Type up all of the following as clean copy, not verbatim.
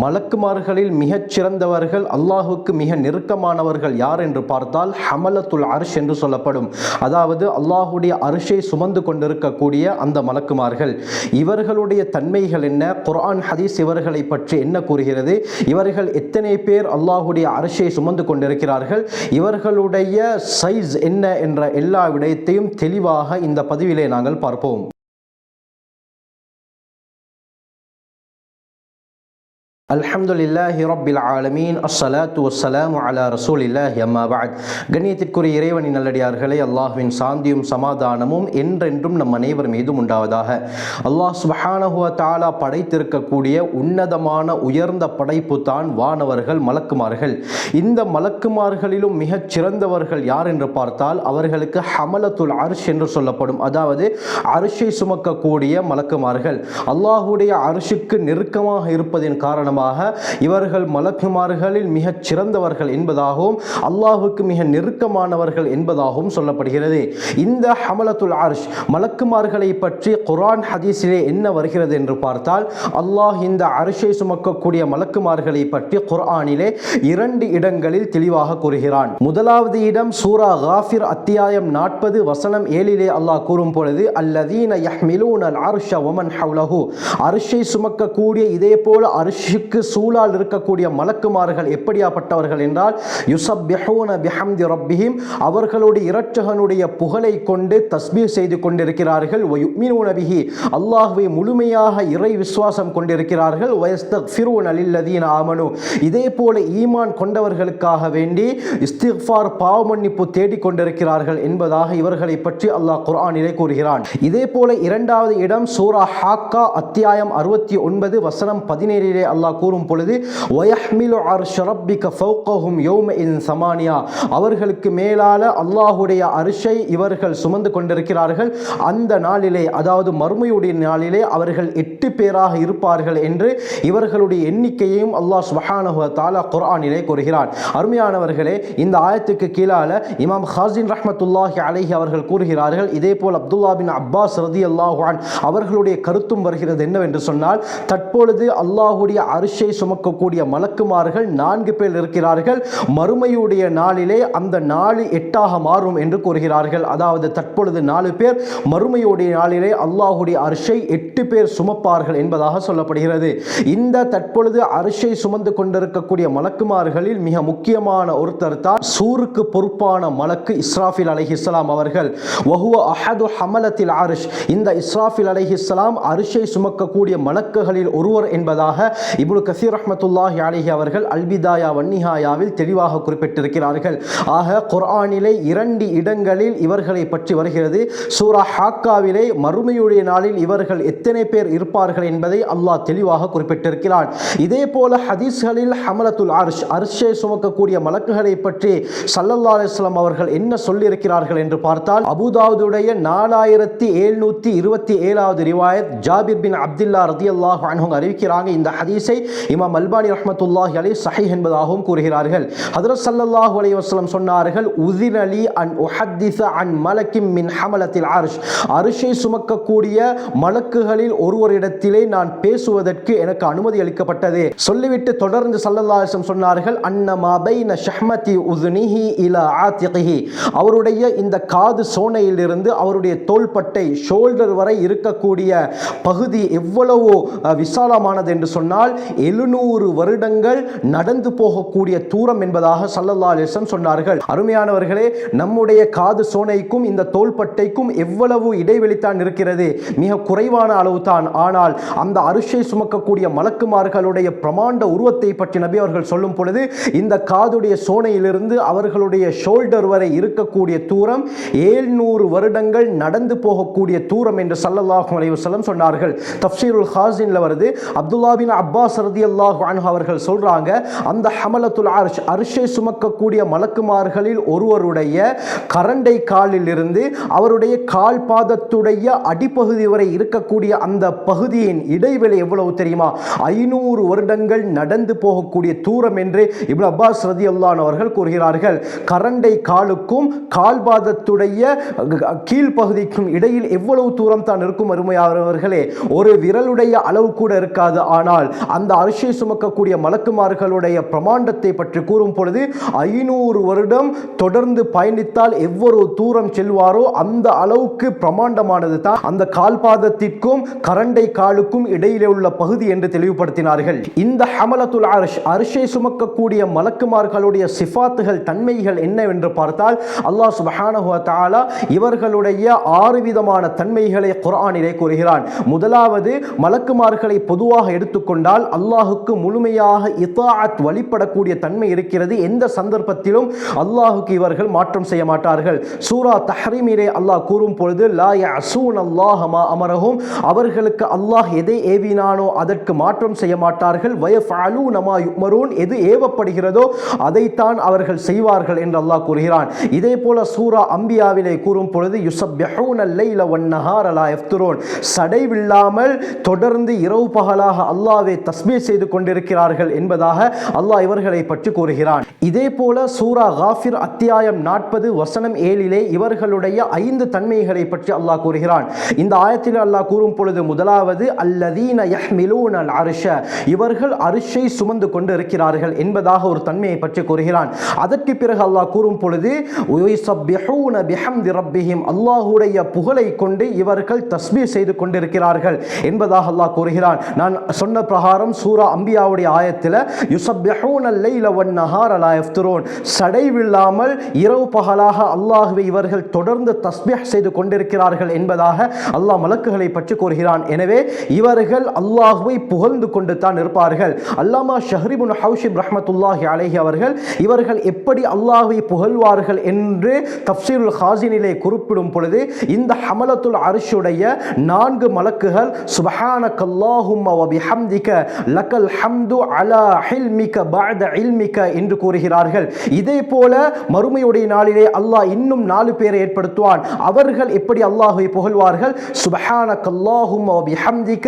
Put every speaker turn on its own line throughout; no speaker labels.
மலக்குமார்களில் மிகச் சிறந்தவர்கள், அல்லாஹுக்கு மிக நெருக்கமானவர்கள் யார் என்று பார்த்தால் ஹமலத்துல் அர்ஷ் என்று சொல்லப்படும். அதாவது அல்லாஹுடைய அர்ஷை சுமந்து கொண்டிருக்கக்கூடிய அந்த மலக்குமார்கள். இவர்களுடைய தன்மைகள் என்ன, குர்ஆன் ஹதீஸ் இவர்களை பற்றி என்ன கூறுகிறது, இவர்கள் எத்தனை பேர் அல்லாஹுடைய அர்ஷை சுமந்து கொண்டிருக்கிறார்கள், இவர்களுடைய சைஸ் என்ன என்ற எல்லா விடயத்தையும் தெளிவாக இந்த பதிவிலே நாங்கள் பார்ப்போம். அல்ஹம்துலில்லாஹி ரப்பில் ஆலமீன், அஸ்ஸலாத்து வஸ்ஸலாமு அலா ரசூலில்லாஹி அம்மா பஅத். கண்ணியத்திற்குரிய இறைவனின் நல்லடியார்களே, அல்லாஹ்வின் சாந்தியும் சமாதானமும் என்றென்றும் நம் அனைவர் மீதும் உண்டாவதாக. அல்லாஹ் சுப்ஹானஹு வ தஆலா படைத்திருக்கக்கூடிய உன்னதமான உயர்ந்த படைப்பு தான் வானவர்கள், மலக்குமார்கள். இந்த மலக்குமார்களிலும் மிகச் சிறந்தவர்கள் யார் என்று பார்த்தால் அவர்களுக்கு ஹமலத்துல் அர்ஷ் என்று சொல்லப்படும். அதாவது அர்ஷை சுமக்கக்கூடிய மலக்குமார்கள். அல்லாஹுடைய அர்ஷுக்கு நெருக்கமாக இருப்பதின் காரணமாக இவர்கள் மலக்குமார்களில் மிகச் சிறந்தவர்கள் என்பதாகவும் அல்லாஹுக்கு மிக நெருக்கமானவர்கள் என்பதாகவும் சொல்லப்படுகிறது. இந்த ஹமலத்துல் அர்ஷ் மலக்குமார்களை பற்றி குர்ஆன் ஹதீஸிலே என்ன வருகிறது என்று பார்த்தால், அல்லாஹ் இந்த அர்ஷை சுமக்கக்கூடிய மலக்குமார்களை பற்றி குர்ஆனிலே 2 இடங்களில் தெளிவாக கூறுகிறான். முதலாவது இடம் சூரா காஃபிர் அத்தியாயம் 40 வசனம் 7 அல்லாஹ் கூறும் பொழுது, அல்லதீன யஹ்மிலூனல் அர்ஷ வமன் ஹவ்லஹு, அர்ஷை சுமக்கக்கூடிய இதே போல அர்ஷுக்கு சூழால் இருக்கக்கூடிய மலக்குமார்கள் எப்படியாப்பட்டவர்கள் என்றால், யுஸப்பிஹூன பிஹம்தி ரப்பிஹிம், அவர்களுடைய இரட்சகனுடைய புகழை கொண்டு தஸ்பீஹ் செய்து கொண்டிருக்கிறார்கள். வயுமினூன பிஹி, அல்லாஹ்வை முழுமையாக இறை விசுவாசம் கொண்டிருக்கிறார்கள். வயஸ்தக்ஃபிரூன லில்லதீன ஆமனு, இதே போல ஈமான் கொண்டவர்களுக்காக வேண்டி இஸ்திக்ஃபார் பாவ மன்னிப்பு தேடிக் கொண்டிருக்கிறார்கள் என்பதாக இவர்களை பற்றி அல்லாஹ் குர்ஆனிலே கூறுகிறான். இதே போல இரண்டாவது இடம் சூரா ஹாக்கா அத்தியாயம் 69 வசனம் 17 அல்லாஹ் கூறும் பொழுது, வயஹ்மிலு அர்ஷ ரப்பிக ஃபௌகஹும் யௌமஇன் ஸமானியா, அவர்களுக்கு மேலால அல்லாஹுடைய அர்ஷை இவர்கள் சுமந்து கொண்டிருக்கிறார்கள். அந்த நாளிலே, அதாவது மறுமையுடைய நாளிலே அவர்கள் 8 பேராக இருப்பார்கள் என்று இவர்களுடைய எண்ணிக்கையையும் அல்லாஹ் சுப்ஹானஹு வ தஆலா குர்ஆனிலே கூறுகிறார். அருமையானவர்களே, இந்த ஆயத்துக்கு கீழால இமாம் ஹாஸின் ரஹ்மத்துல்லாஹி அலைஹி அவர்கள் கூறுகிறார்கள், இதே போல் அப்துல்லா பின் அப்பாஸ் ரலியல்லாஹு அன்ஹு அவர்களுடைய கருத்தும் வருகிறது. என்னவென்று சொன்னால், தற்பொழுது அல்லாஹுடைய அர்ஷை சுமக்கக்கூடிய மலக்குமார்கள் 4 பேர் இருக்கிறார்கள். மறுமையுடைய நாளிலே அந்த 4 8ஆக மாறும் என்று கூறுகிறார்கள். அதாவது தற்பொழுது 4 பேர், மறுமையுடைய நாளிலே அல்லாஹுடைய அர்ஷை 8 பேர் சுமப்பார்கள் என்பதாக சொல்லப்படுகிறது. இந்த தற்பொழுது அர்ஷை சுமந்து கொண்டிருக்கக்கூடிய மலக்குமார்களில் மிக முக்கியமான ஒருத்தர் தான் சூருக்கு பொறுப்பான மலக்கு இஸ்ராஃபில் அலைஹிஸ்ஸலாம் அவர்கள். வஹுவ அஹது ஹமலத்தில் அர்ஷ், இந்த இஸ்ராஃபில் அலைஹிஸ்ஸலாம் அர்ஷை சுமக்கக்கூடிய மலக்குகளில் ஒருவர் என்பதாக இப்னு கஸீர் ரஹ்மத்துல்லாஹி அலைஹி அவர்கள் அல்பிதாயா வன்னிஹாயாவில் தெளிவாக குறிப்பிட்டிருக்கிறார்கள். ஆக குர்ஆனிலே 2 இடங்களில் இவர்களை பற்றி வருகிறது. சூரா ஹாக்காவிலே மறுமையுடைய நாளில் இவர்கள் எத்தனை பேர் இருப்பார்கள் என்பதை அல்லாஹ் தெளிவாக குறிப்பிட்டிருக்கிறான். இதே போல ஹதீஸ்களில் ஹமலத்துல் அர்ஷ், அர்ஷை சுமக்கக்கூடிய மலக்குகளை பற்றி ஸல்லல்லாஹு அலைஹி வஸல்லம் அவர்கள் என்ன சொல்லியிருக்கிறார்கள் என்று பார்த்தால், அபூதாவுதுடைய 4727வது ரிவாயத் ஜாபிர் பின் அப்துல்லா ரலியல்லாஹு அன்ஹு அறிவிக்கிறாங்க. இந்த ஹதீஸை இமாம் அல்பானி ரஹ்மத்துல்லாஹி அலைஹி ஸஹீஹ் என்பதாகவும் கூறுகிறார்கள். ஹஜ்ரத் ஸல்லல்லாஹு அலைஹி வஸல்லம் சொன்னார்கள், உஸினலி அன் உஹத்திஸ அன் மலக்கின் மின் ஹமலத்தில் அர்ஷ், அர்ஷை சுமக்கக்கூடிய மலக்குகளில் ஒருவரிடத்திலே நான் பேசுவதற்கு எனக்கு அனுமதி அளிக்கப்பட்டது. சொல்லிவிட்டு தொடர்ந்து ஸல்லல்லாஹு அலைஹி வஸல்லம் சொன்னார்கள், அன்னமா பைன ஷஹ்மதி உஸ்னிஹி இலா ஆத்திகிஹி, அவருடைய இந்த காது சோனையிலிருந்து அவருடைய தோள்பட்டை ஷோல்டர் வரை இருக்கக்கூடிய பகுதி எவ்வளவு விசாலமானது என்று சொன்னால் 700 வருடங்கள் நடந்து போகக்கூடிய தூரம் என்பதாக ஸல்லல்லாஹு அலைஹி வஸல்லம் சொன்னார்கள். அருமையானவர்களே, நம்முடைய காது சோனைக்கும் இந்த தோள்பட்டைக்கும் எவ்வளவு இடைவெளித்தான் இருக்கிறது? மிக குறைவான அளவு தான். ஆனால் அந்த அர்ஷை சுமக்கக்கூடிய மலக்குமார்களுடைய பிரமாண்ட உருவத்தை பற்றி நபி அவர்கள் சொல்லும் பொழுது, இந்த காதுடைய சோனையிலிருந்து அவர்களுடைய ஷோல்டர் வரை இருக்கக்கூடிய தூரம் 700 வருடங்கள் நடந்து போகக்கூடிய தூரம் என்று ஸல்லல்லாஹு அலைஹி வஸல்லம் சொன்னார்கள். தஃப்சீருல் ஹாஸின்ல வருது, அப்துல்லா பின் அப்பாஸ் ரலியல்லாஹு அன்ஹு அவர்கள் சொல்றாங்க, அந்த ஹமலத்துல் அர்ஷ், அர்ஷை சுமக்கக்கூடிய மலக்குமார்களில் ஒருவருடைய கரண்டை காலில் இருந்து அவருடைய கால் பாதத்துடைய அடிப்பகுதி வரை இருக்கக்கூடிய அந்த பகுதியின் இடைவெளி எவ்வளவு தெரியுமா? 500 வருடங்கள் நடந்து போகக்கூடிய தூரம் என்று இப்னு அப்பாஸ் ரலியல்லாஹு அன்ஹு அவர்கள் கூறுகிறார்கள். கரண்டை காலுக்கும் கால் பாதத்துடைய கீழ்ப்பகுதிக்கும் இடையில் எவ்வளவு தூரம் தான் இருக்கும்? அருமையானவர்களே, ஒரு விரலுடைய அளவு கூட இருக்காது. ஆனால் அந்த அந்த அரிசை சுமக்கக்கூடிய மலக்குமார்களுடைய பிரமாண்டத்தை பற்றி கூறும் பொழுது 500 வருடம் தொடர்ந்து பயணித்தால் எவ்வளவு தூரம் செல்வாரோ அந்த அளவுக்கு பிரமாண்டமானது தான் அந்த கால்பாதத்திற்கும் கரண்டை காலுக்கும் இடையிலே உள்ள பகுதி என்று தெளிவுபடுத்தினார்கள். இந்த ஹமலத்துல் அர்ஷ் அரிசை சுமக்கக்கூடிய மலக்குமார்களுடைய சிஃபாத்துகள் தன்மைகள் என்னவென்று பார்த்தால் அல்லாஹ் சுப்ஹானஹு வ தஆலா இவர்களுடைய 6 விதமான தன்மைகளை குர்ஆனிலே கூறுகிறான். முதலாவது, மலக்குமார்களை பொதுவாக எடுத்துக்கொண்டால் அல்லாஹுக்கு முழுமையாக இத்தாஅத் வழிபடக்கூடிய தன்மை இருக்கிறது. எந்த சந்தர்ப்பத்திலும் அல்லாஹுக்கு இவர்கள் மாற்றம் செய்ய மாட்டார்கள். சூரா தஹ்ரீமிலே அல்லாஹ் கூறும் பொழுது லா யஅஸூனல்லாஹ மா அமரஹும், அவர்களுக்கு அல்லாஹ் எதை ஏவினானோ அதற்கு மாற்றம் செய்ய மாட்டார்கள். வயஃபஅலூன மா யுமரூன், எது ஏவப்படுகிறதோ அதைத்தான் அவர்கள் செய்வார்கள் என்று அல்லாஹ் கூறுகிறான். இதே போல சூரா அம்பியாவிலே கூறும் பொழுது யுஸப்பிஹூன லைல வன்னஹார லா யஃப்துரூன், சடைவில்லாமல் தொடர்ந்து இரவு பகலாக அல்லாஹ்வை தஸ்பீஹ் செய்து கொண்டிருக்கிறார்கள் என்பதாக அல்லாஹ் இவர்களை பற்றி கூறுகிறான். இதே போல சூரா காஃபிர் அத்தியாயம் 40 வசனம் 7 இவர்களுடைய 5 தன்மைகளை பற்றி அல்லாஹ் கூறுகிறான். இந்த ஆயத்தில் அல்லாஹ் கூறும் பொழுது முதலாவது அல்லதீன யஹ்மிலூனல் அர்ஷ, இவர்கள் அர்ஷை சுமந்து கொண்டு இருக்கிறார்கள் என்பதாக ஒரு தன்மையை பற்றி கூறுகிறான். அதற்கு பிறகு அல்லாஹ் கூறும் பொழுது யுஸப்பிஹூன பிஹம்தி ரப்பிஹிம், அல்லாஹ்வுடைய புகழை கொண்டு இவர்கள் தஸ்பீஹ் செய்து கொண்டிருக்கிறார்கள் என்பதாக அல்லாஹ் கூறுகிறான். நான் சொன்ன பிரகாரம் சூரா அம்பியாவுடைய ஆயத்தில் யுஸப்பிஹூனல் லைல வன்னஹார லா யஃப்துரூன், சடைவில்லாமல் இரவு பகலாக அல்லாஹ்வை இவர்கள் தொடர்ந்து தஸ்பீஹ் செய்து கொண்டிருக்கிறார்கள் என்பதாக அல்லாஹ் மலக்குகளை பற்றி கூறுகிறான். எனவே இவர்கள் அல்லாஹ்வை புகழ்ந்து கொண்டு தான் இருப்பார்கள். அல்லாமா ஷஹ்ரி இப்னு ஹவ்ஷிப் ரஹ்மத்துல்லாஹி அலைஹி அவர்கள் இவர்கள் எப்படி அல்லாஹ்வை புகழ்வார்கள் என்று தஃப்சீருல் ஹாஸினிலே குறிப்பிடும் பொழுது இந்த ஹமலத்துல் அர்ஷுடைய 4 மலக்குகள் சுப்ஹானக்கல்லாஹும்ம வ பிஹம்திக லக்கல் ஹம்து அலா ஹில்மிக பஅத இல்மிக என்று கூறுகிறார்கள். இதே போல மறுமையுடைய நாளிலே அல்லாஹ் இன்னும் 4 பேரை ஏற்படுத்துவான். அவர்கள் எப்படி அல்லாஹ்வை புகழ்வார்கள்? சுப்ஹானக்கல்லாஹும்ம வ பிஹம்திக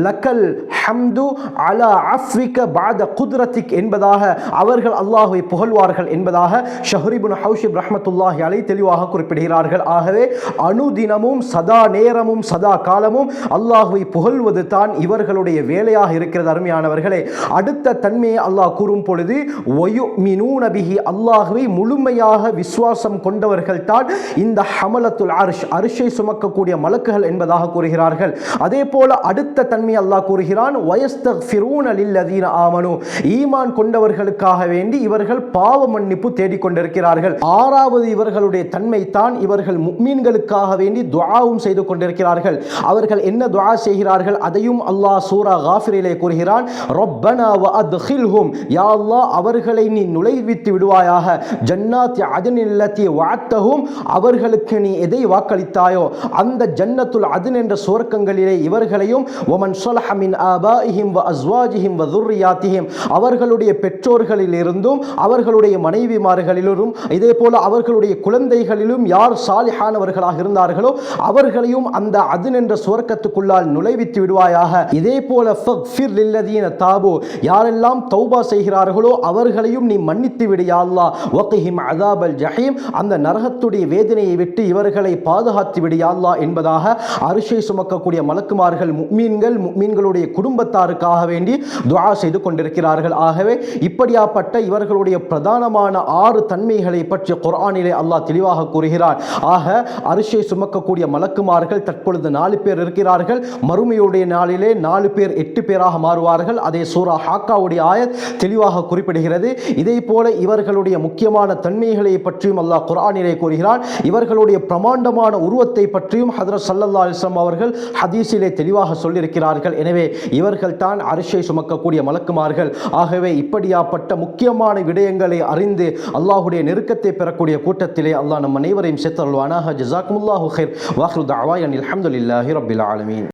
லக்கல் ஹம்து அலா அஃவிக பஅத குத்ரத்திக் என்பதாக அவர்கள் அல்லாஹ்வை புகழ்வார்கள் என்பதாக ஷஹ்ரி இப்னு ஹவ்ஷிப் ரஹ்மத்துல்லாஹி அலைஹி தெளிவாக குறிப்பிடுகிறார்கள். ஆகவே அனுதினமும் சதா நேரமும் சதா காலமும் அல்லாஹ்வை புகழ்வது தான் இவர்களுடைய வேலையாக இருக்கிறது. அருமையானவர்களே, அடுத்த தன்மையை அல்லாஹ் கூறும் பொழுது வயுமினூன பிஹி, அல்லாஹ்வை முழுமையாக விசுவாசம் கொண்டவர்கள் தான் இந்த ஹமலத்துல் அர்ஷ் அர்ஷை சுமக்கக்கூடிய மலக்குகள் என்பதாக கூறுகிறார்கள். அதே போல அடுத்த தன்மை அல்லாஹ் கூறுகிறான் வயஸ்தக்ஃபிரூன லில்லதீன ஆமனு, ஈமான் கொண்டவர்களுக்காக வேண்டி இவர்கள் பாவ மன்னிப்பு தேடிக்கொண்டிருக்கிறார்கள். 6வது இவர்களுடைய தன்மை தான் இவர்கள் முஃமின்களுக்காக வேண்டி துஆவும் செய்து கொண்டிருக்கிறார்கள். அவர்கள் என்ன துஆ செய்கிறார்கள் அதையும் அல்லாஹ் சூரா காஃபிரிலே கூறுகிறான். ரப்பனா வ அத்கில்ஹும், யா அல்லாஹ் அவர்களை நீ நுழைவித்து விடுவாயாக, ஜன்னாத்தி அத்னில் லத்தி வஅத்தஹும், அவர்களுக்கு நீ எதை வாக்களித்தாயோ அந்த ஜன்னத்துல் அத்ன் என்ற சுவர்க்கங்களிலே இவர்களையும் வமன் ஸலஹ மின் ஆபாஇஹிம் வ அஸ்வாஜிஹிம் வ ذُرِّيَّاتِهِம், அவர்களுடைய பெற்றோர்களிலிருந்தும் அவர்களுடைய மனைவிமார்களிலும் இதே போல அவர்களுடைய குழந்தைகளிலும் யார் சாலிஹானவர்களாக இருந்தார்களோ அவர்களையும் அந்த அத்ன் என்ற சுவர்க்கத்துக்குள்ளால் நுழைவித்து விடுவாயாக. இதே போல ஃபக்ஃபிர் லில்லதீன தாபு, யாரெல்லாம் தௌபா செய்கிறார்களோ அவர்களையும் நீ மன்னித்து விடு யா அல்லாஹ். வகிஹிம் அஸாபல் ஜஹீம், அந்த நரகத்துடைய வேதனையை விட்டு இவர்களை பாதுகாத்து விடு யா அல்லாஹ் என்பதாக அர்ஷை சுமக்கக்கூடிய மலக்குமார்கள் முஃமின்களுடைய குடும்பத்தாருக்காக வேண்டி துஆ செய்து கொண்டிருக்கிறார்கள். ஆகவே இப்படியாப்பட்ட இவர்களுடைய பிரதானமான 6 தன்மைகளை பற்றி குர்ஆனிலே அல்லாஹ் தெளிவாக கூறுகிறார். ஆக அர்ஷை சுமக்கக்கூடிய மலக்குமார்கள் தற்பொழுது 4 பேர் இருக்கிறார்கள். மறுமையுடைய நாளிலே 4 பேர் 8 பேராக மாறுவார்கள். அதே சூரா ஹாக்காவுடைய ஆயத் தெளிவாக குறிப்பிடுகிறது. இதே போல இவர்களுடைய முக்கியமான தன்மைகளை பற்றியும் அல்லாஹ் குர்ஆனிலே கூறுகிறான். இவர்களுடைய பிரமாண்டமான உருவத்தை பற்றியும் ஹஜ்ரத் ஸல்லல்லாஹு அலைஹி வஸல்லம் அவர்கள் ஹதீஸிலே தெளிவாக சொல்லியிருக்கிறார்கள். எனவே இவர்கள் தான் அர்ஷை சுமக்கக்கூடிய மலக்குமார்கள். ஆகவே இப்படியாப்பட்ட முக்கியமான விடயங்களை அறிந்து அல்லாஹ்வுடைய நெருக்கத்தை பெறக்கூடிய கூட்டத்திலே அல்லாஹ் நம் அனைவரையும் சேர்த்தருள்வானாக. ஜஸாக்குமுல்லாஹு கைர். வாஹிரு தஅவானா அல்ஹம்துலில்லாஹி ரப்பில் ஆலமீன்.